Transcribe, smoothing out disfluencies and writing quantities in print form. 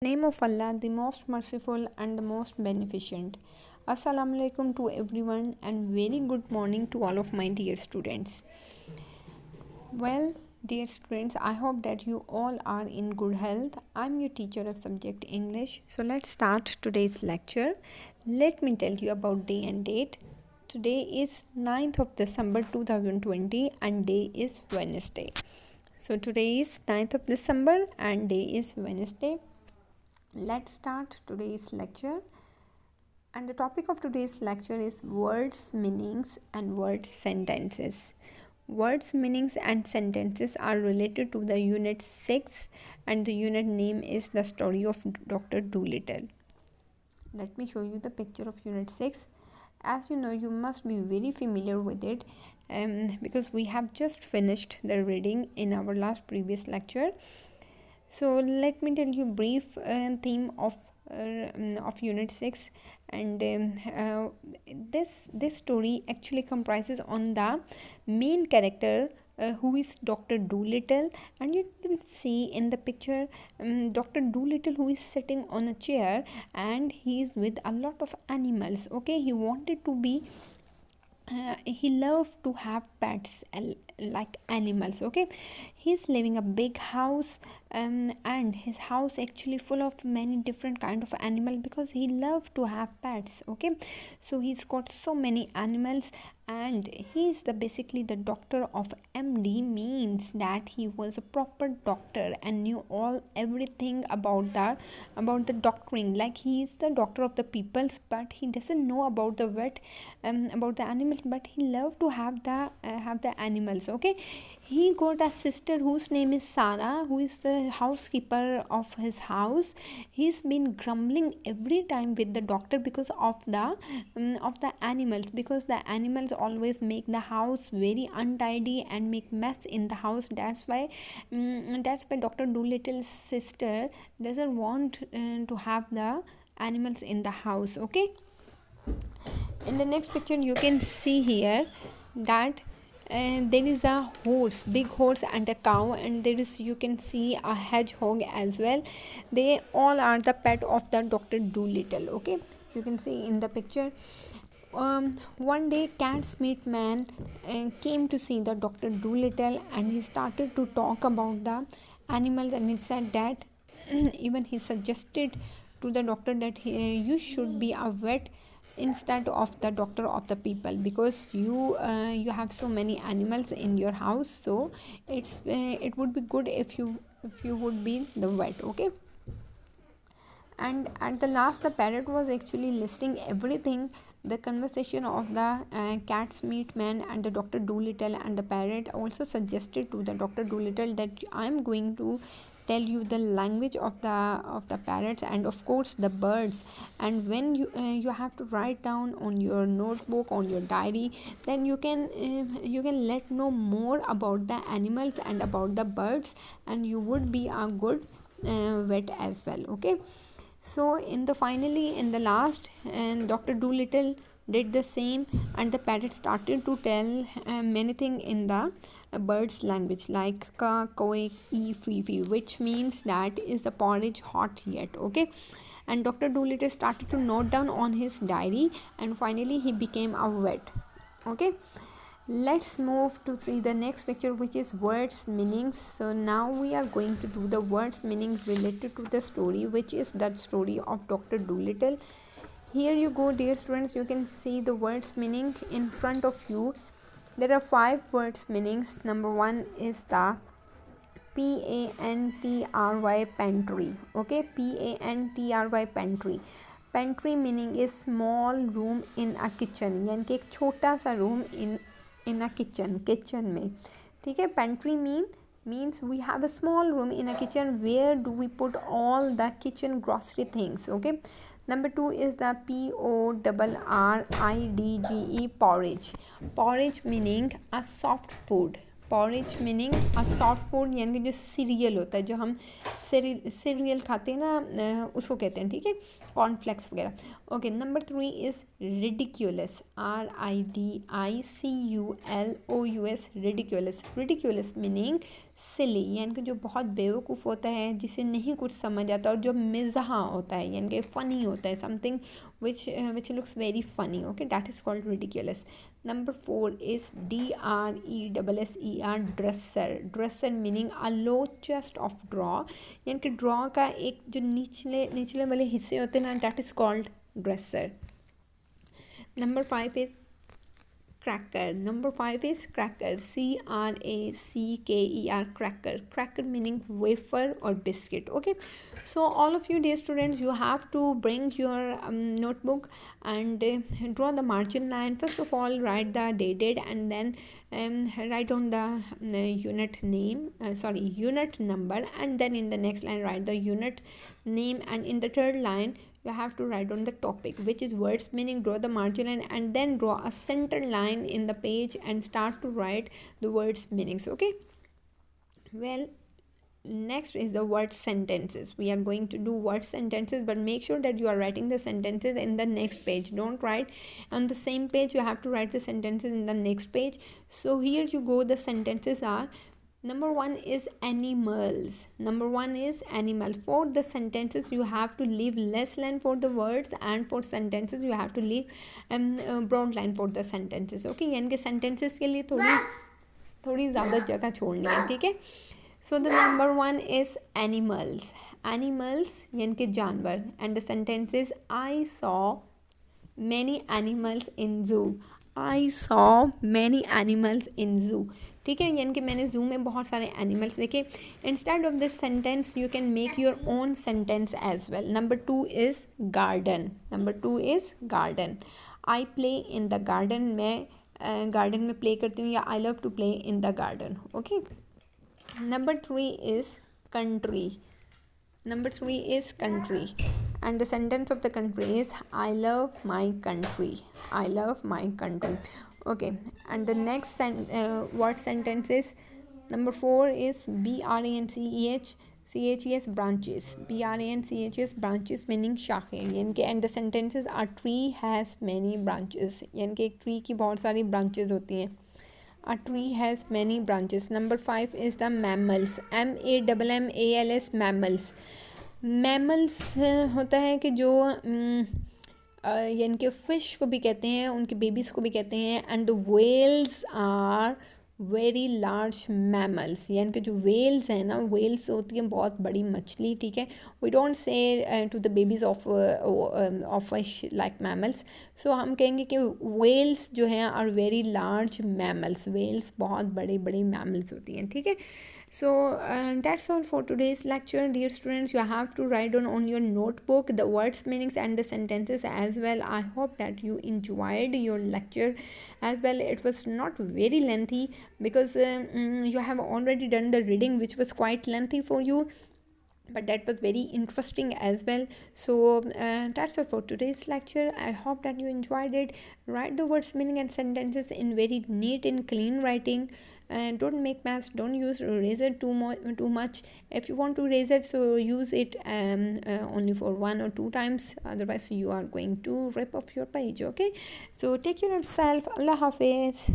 Name of Allah, the most merciful and the most beneficent. Assalamu alaikum to everyone and very good morning to all of my dear students. Well, dear students, I hope that you all are in good health. I'm your teacher of subject English. So let's start today's lecture. Let me tell you about day and date. Today is 9th of December 2020 and day is Wednesday. So today is 9th of December and day is Wednesday. Let's start today's lecture. And the topic of today's lecture is words, meanings, and word sentences. Words, meanings, and sentences are related to the unit 6, and the unit name is The Story of Dr. Dolittle. Let me show you the picture of unit 6. As you know, you must be very familiar with it because we have just finished the reading in our last previous lecture. So let me tell you brief theme of unit 6, and this story actually comprises on the main character who is Dr. Dolittle, and you can see in the picture Dr. Dolittle who is sitting on a chair and he is with a lot of animals. Okay, he wanted to be he loved to have pets like animals. Okay, he's living a big house, and his house actually full of many different kind of animal because he loved to have pets. Okay, so he's got so many animals, and he's the basically the doctor of MD, means that he was a proper doctor and knew all everything about the doctoring. Like he is the doctor of the peoples, but he doesn't know about the vet, about the animals, but he loved to have the animals. Okay, he got a sister whose name is Sarah, who is the housekeeper of his house. He's been grumbling every time with the doctor because of the animals, because the animals always make the house very untidy and make mess in the house. That's why Dr. Dolittle's sister doesn't want to have the animals in the house. Okay, in the next picture you can see here that there is a horse, big horse, and a cow, and there is, you can see, a hedgehog as well. They all are the pet of the Dr. Dolittle. Okay, you can see in the picture. One day Cat's meat man came to see the Dr. Dolittle, and he started to talk about the animals, and he said that even he suggested to the doctor that you should be a vet instead of the doctor of the people, because you have so many animals in your house, so it would be good if you would be the vet. Okay, and at the last the parrot was actually listing everything, the conversation of the Cat's meat man and the Dr. Dolittle, and the parrot also suggested to the Dr. Dolittle that I'm going to tell you the language of the parrots and of course the birds, and when you have to write down on your notebook, on your diary, then you can let know more about the animals and about the birds, and you would be a good vet as well. Okay, so in the last, and Dr. Dolittle did the same, and the parrot started to tell many things in the bird's language, like ka, koi, e, fi, fi, which means that is the porridge hot yet. Okay, and Dr. Dolittle started to note down on his diary, and finally he became a vet. Okay, let's move to see the next picture, which is words meanings. So now we are going to do the words meaning related to the story, which is that story of Dr. Dolittle. Here you go, dear students, you can see the words meaning in front of you. There are 5 words meanings. Number 1 is the pantry, pantry. Okay, pantry, pantry. Pantry meaning is small room in a kitchen, यानी कि एक छोटा सा room in a kitchen में. ठीक है, pantry means we have a small room in a kitchen where do we put all the kitchen grocery things. Okay, number 2 is the porridge, porridge meaning a soft food. Porridge meaning a soft food, यानी कि जो serial होता है, जो हम serial खाते हैं ना, उसको कहते हैं. ठीक है, कॉर्नफ्लेक्स वगैरह. Okay, number 3 is ridiculous, RIDICULOUS, ridiculous. Ridiculous meaning silly यानी कि जो बहुत बेवकूफ़ होता है, जिसे नहीं कुछ समझ आता, और जो मिज़हा होता है यानी कि फ़नी होता है, something which looks very funny, okay, that is called ridiculous. Number 4 is dresser. Dresser meaning a low chest of draw, यानी कि ड्रॉ का एक जो निचले निचले वाले हिस्से होते हैं ना, that is called dresser. Number 5 is cracker. Number 5 is cracker. Cracker. Cracker meaning wafer or biscuit. Okay, so all of you dear students, you have to bring your notebook and draw the margin line. First of all, write the dated and then write on the unit number, and then in the next line write the unit name, and in the third line you have to write on the topic, which is words meaning. Draw the margin line and then draw a center line in the page and start to write the words meanings. Okay, well, next is the word sentences. We are going to do word sentences, but make sure that you are writing the sentences in the next page. Don't write on the same page, you have to write the sentences in the next page. So here you go, the sentences are: number 1 is animals. Number 1 is animal. For the sentences you have to leave less line for the words, and for sentences you have to leave broad line for the sentences. Okay, यानी कि sentences के लिए थोड़ी ज़्यादा जगह छोड़नी है, ठीक है. So the number 1 is animals. Animals यानी कि जानवर. And the sentence is I saw many animals in zoo. I saw many animals in zoo. ठीक है, यानी कि मैंने ज़ू में बहुत सारे एनिमल्स देखे. Instead of this sentence you can make your own sentence as well. Number 2 is garden. Number 2 is garden. I play in the garden. मैं गार्डन में प्ले करती हूँ, या I love to play in the garden. Okay. Number 3 is country. Number 3 is country. And the sentence of the country is I love my country. I love my country. Okay. And the next word sentence is number 4 is branches. branches branches meaning शाखें. यानी कि and the sentences are tree has many branches. यानी कि एक tree की बहुत सारी branches होती हैं. A tree has many branches. Number 5 is the mammals. mammals. mammals. mammals होता है कि जो यानी कि फ़िश को भी कहते हैं, उनके बेबीज़ को भी कहते हैं. And the whales are very large mammals. यानी कि जो वेल्स हैं ना, वेल्स होती हैं बहुत बड़ी मछली, ठीक है. We don't say to the babies of fish like mammals. So हम कहेंगे कि वेल्स जो हैं are very large mammals. Whales बहुत बड़े बड़े मैमल्स होती हैं, ठीक है. So that's all for today's lecture, dear students. You have to write on your notebook the words meanings and the sentences as well. I hope that you enjoyed your lecture as well. It was not very lengthy because you have already done the reading, which was quite lengthy for you, but that was very interesting as well. So that's all for today's lecture. I hope that you enjoyed it. Write the words meaning and sentences in very neat and clean writing, and don't make mess. Don't use eraser too much. If you want to erase it, so use it only for 1 or 2 times, otherwise you are going to rip off your page. Okay, so take care of yourself. Allah Hafiz.